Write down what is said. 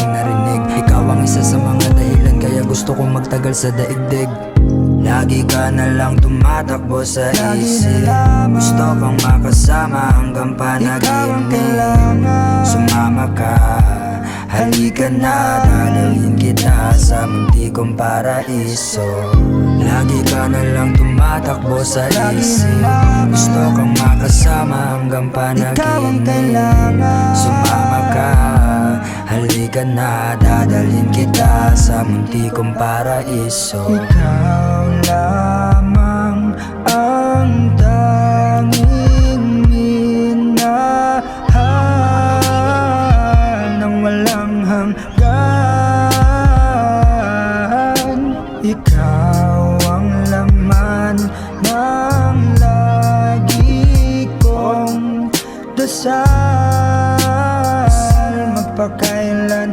aking narinig. Ikaw ang isa sa mga dahilan kaya gusto kong magtagal sa daigdig. Lagi ka na lang tumatakbo sa isip. Gusto kang makasama hanggang panaginip. Sumama ka, halika na, dadalhin kita sa munti kong paraiso. Lagi ka na lang tumatakbo sa isip. Gusto kang makasama hanggang panaginip. Sumama ka, halika na, dadalhin kita sa munti kong paraiso. Ikaw lamang ang tanging minahal ng walang hanggan. Ikaw ang laman ng lagi kong dasal, magpakailan